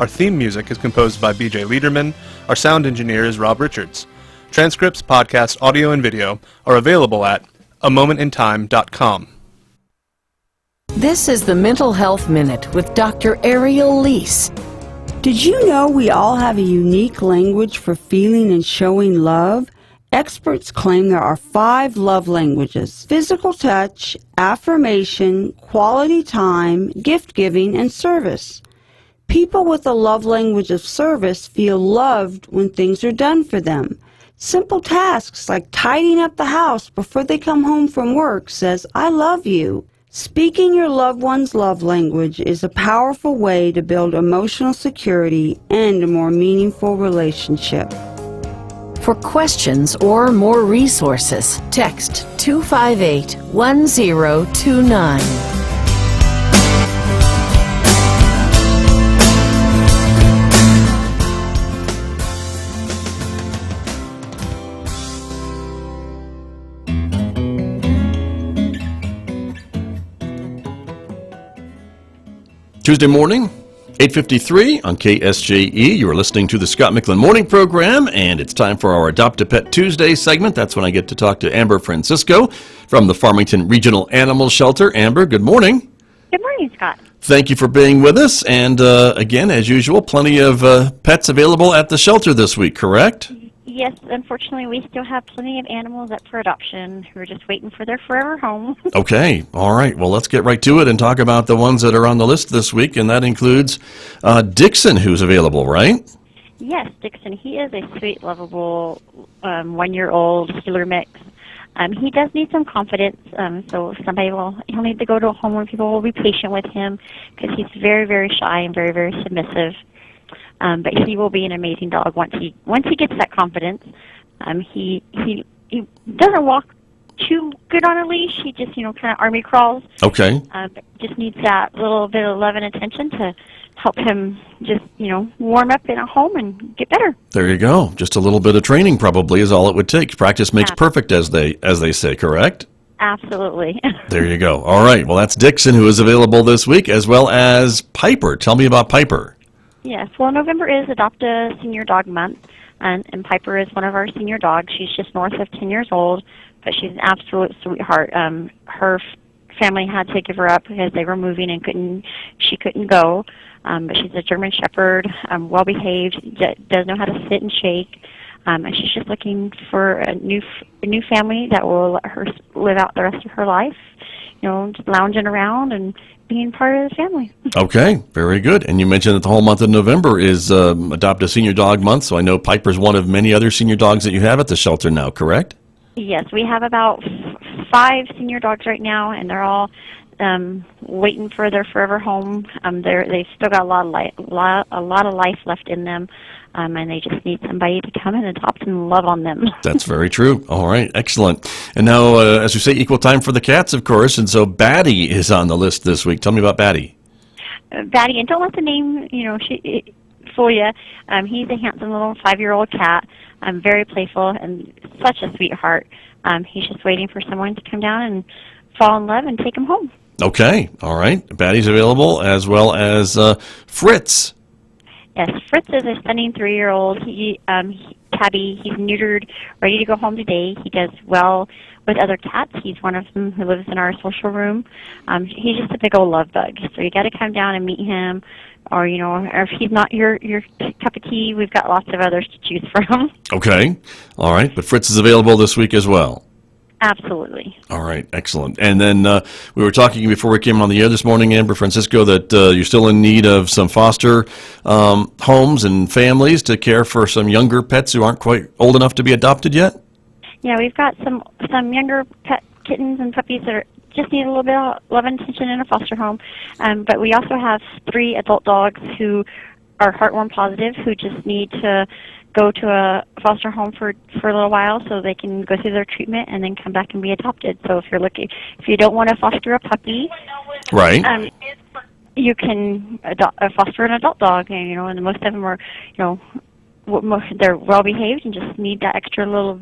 Our theme music is composed by BJ Liederman. Our sound engineer is Rob Richards. Transcripts, podcasts, audio, and video are available at amomentintime.com. This is the Mental Health Minute with Dr. Ariel Leese. Did you know we all have a unique language for feeling and showing love? Experts claim there are 5 love languages: physical touch, affirmation, quality time, gift-giving, and service. People with a love language of service feel loved when things are done for them. Simple tasks like tidying up the house before they come home from work says, "I love you." Speaking your loved one's love language is a powerful way to build emotional security and a more meaningful relationship. For questions or more resources, text 258-1029. Tuesday morning, 8:53 on KSJE. You are listening to the Scott Micklin Morning Program, and it's time for our Adopt a Pet Tuesday segment. That's when I get to talk to Amber Francisco from the Farmington Regional Animal Shelter. Amber, good morning. Good morning, Scott. Thank you for being with us. And again, as usual, plenty of pets available at the shelter this week, correct? Yes, unfortunately, we still have plenty of animals up for adoption who are just waiting for their forever home. Okay. All right. Well, let's get right to it and talk about the ones that are on the list this week, and that includes Dixon, who's available, right? Yes, Dixon. He is a sweet, lovable 1-year-old healer mix. He does need some confidence, so he'll need to go to a home where people will be patient with him because he's very, very shy and very, very submissive. But he will be an amazing dog once he gets that confidence. He doesn't walk too good on a leash. He just kind of army crawls. Okay. But just needs that little bit of love and attention to help him just warm up in a home and get better. There you go. Just a little bit of training probably is all it would take. Practice makes perfect, as they say. Correct? Absolutely. There you go. All right. Well, that's Dixon, who is available this week, as well as Piper. Tell me about Piper. Yes, well, November is Adopt a Senior Dog Month, and Piper is one of our senior dogs. She's just north of 10 years old, but she's an absolute sweetheart. Her family had to give her up because they were moving and she couldn't go, but she's a German Shepherd, well-behaved, does know how to sit and shake, and she's just looking for a new family that will let her live out the rest of her life, just lounging around and being part of the family. Okay, very good. And you mentioned that the whole month of November is Adopt a Senior Dog Month, so I know Piper's one of many other senior dogs that you have at the shelter now, correct? Yes, we have about 5 senior dogs right now, and they're all waiting for their forever home. They've still got a lot of life left in them, and they just need somebody to come and adopt and love on them. That's very true. All right, excellent. And now, as we say, equal time for the cats, of course, and so Batty is on the list this week. Tell me about Batty. Batty, and don't let the name, fool you. He's a handsome little 5-year-old cat, very playful and such a sweetheart. He's just waiting for someone to come down and fall in love and take him home. Okay, all right. Batty's available, as well as Fritz. Yes, Fritz is a stunning 3-year-old. Tabby, he's neutered, ready to go home today. He does well with other cats. He's one of them who lives in our social room. He's just a big old love bug. So you got to come down and meet him, or or if he's not your cup of tea, we've got lots of others to choose from. Okay, all right. But Fritz is available this week as well. Absolutely. All right, excellent. And then we were talking before we came on the air this morning, Amber Francisco, that you're still in need of some foster homes and families to care for some younger pets who aren't quite old enough to be adopted yet? Yeah, we've got some younger pet kittens and puppies that just need a little bit of love and attention in a foster home. But we also have 3 adult dogs who are heartworm positive who just need to go to a foster home for a little while so they can go through their treatment and then come back and be adopted. So if you don't want to foster a puppy, right? You can foster an adult dog, and most of them are, they're well behaved and just need that extra little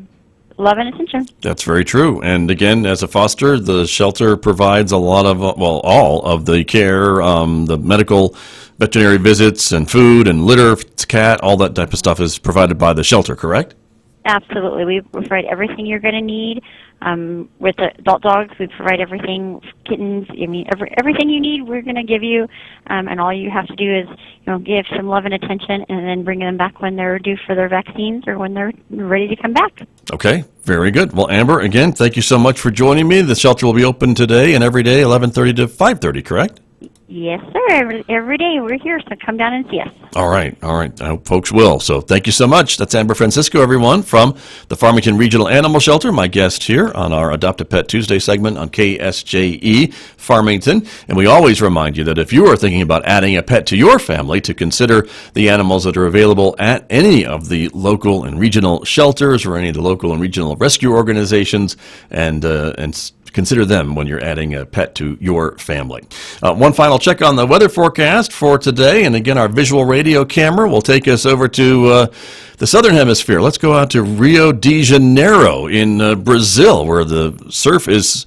love and attention. That's very true. And again, as a foster, the shelter provides a lot of, all of the care, the medical, veterinary visits, and food, and litter, if it's a cat, all that type of stuff is provided by the shelter, correct? Absolutely. We provide everything you're going to need. With the adult dogs, we provide everything, kittens, everything you need, we're going to give you. And all you have to do is, give some love and attention and then bring them back when they're due for their vaccines or when they're ready to come back. Okay, very good. Well, Amber, again, thank you so much for joining me. The shelter will be open today and every day, 11:30 to 5:30, correct? Yes, sir. Every day we're here, so come down and see us. All right. I hope folks will. So thank you so much. That's Amber Francisco, everyone, from the Farmington Regional Animal Shelter, my guest here on our Adopt a Pet Tuesday segment on KSJE Farmington. And we always remind you that if you are thinking about adding a pet to your family, to consider the animals that are available at any of the local and regional shelters or any of the local and regional rescue organizations, and consider them when you're adding a pet to your family. One final check on the weather forecast for today, and again, our visual radio camera will take us over to the southern hemisphere. Let's go out to Rio de Janeiro in Brazil, where the surf is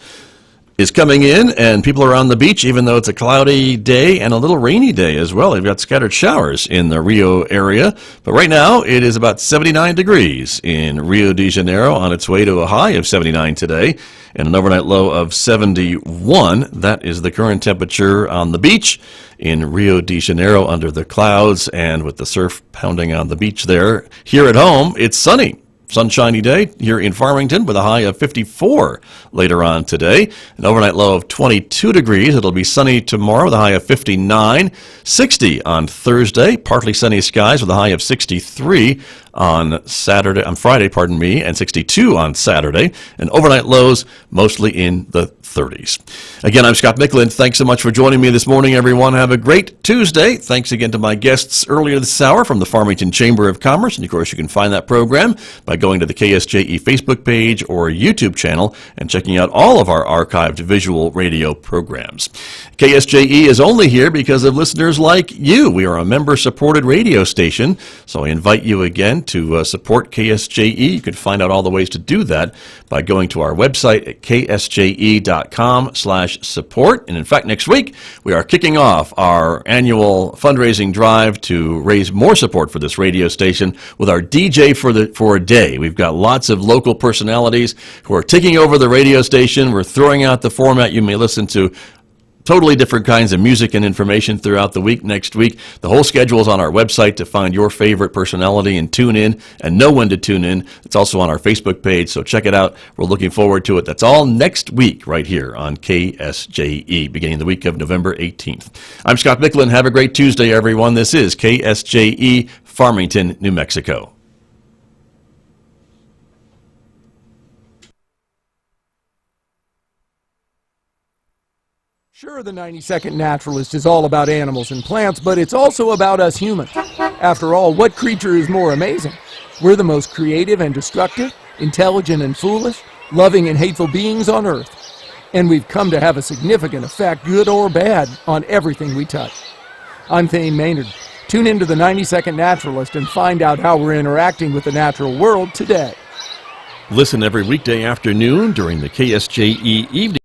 coming in, and people are on the beach, even though it's a cloudy day and a little rainy day as well. They've got scattered showers in the Rio area, but right now it is about 79 degrees in Rio de Janeiro, on its way to a high of 79 today, and an overnight low of 71. That is the current temperature on the beach in Rio de Janeiro under the clouds and with the surf pounding on the beach there. Here at home, it's sunny. Sunshiny day here in Farmington with a high of 54 later on today. An overnight low of 22 degrees. It'll be sunny tomorrow with a high of 59. 60 on Thursday. Partly sunny skies with a high of 63 on Friday, and 62 on Saturday. And overnight lows mostly in the 30s. Again, I'm Scott Micklin. Thanks so much for joining me this morning, everyone. Have a great Tuesday. Thanks again to my guests earlier this hour from the Farmington Chamber of Commerce. And, of course, you can find that program by going to the KSJE Facebook page or YouTube channel and checking out all of our archived visual radio programs. KSJE is only here because of listeners like you. We are a member-supported radio station, so I invite you again to support KSJE. You can find out all the ways to do that by going to our website at ksje.com/support. And in fact, next week, we are kicking off our annual fundraising drive to raise more support for this radio station with our DJ for a day. We've got lots of local personalities who are taking over the radio station. We're throwing out the format. You may listen to totally different kinds of music and information throughout the week next week. The whole schedule is on our website to find your favorite personality and tune in and know when to tune in. It's also on our Facebook page, so check it out. We're looking forward to it. That's all next week right here on KSJE, beginning the week of November 18th. I'm Scott Micklin. Have a great Tuesday, everyone. This is KSJE, Farmington, New Mexico. Sure, the 90-Second Naturalist is all about animals and plants, but it's also about us humans. After all, what creature is more amazing? We're the most creative and destructive, intelligent and foolish, loving and hateful beings on Earth. And we've come to have a significant effect, good or bad, on everything we touch. I'm Thane Maynard. Tune into the 90-Second Naturalist and find out how we're interacting with the natural world today. Listen every weekday afternoon during the KSJE evening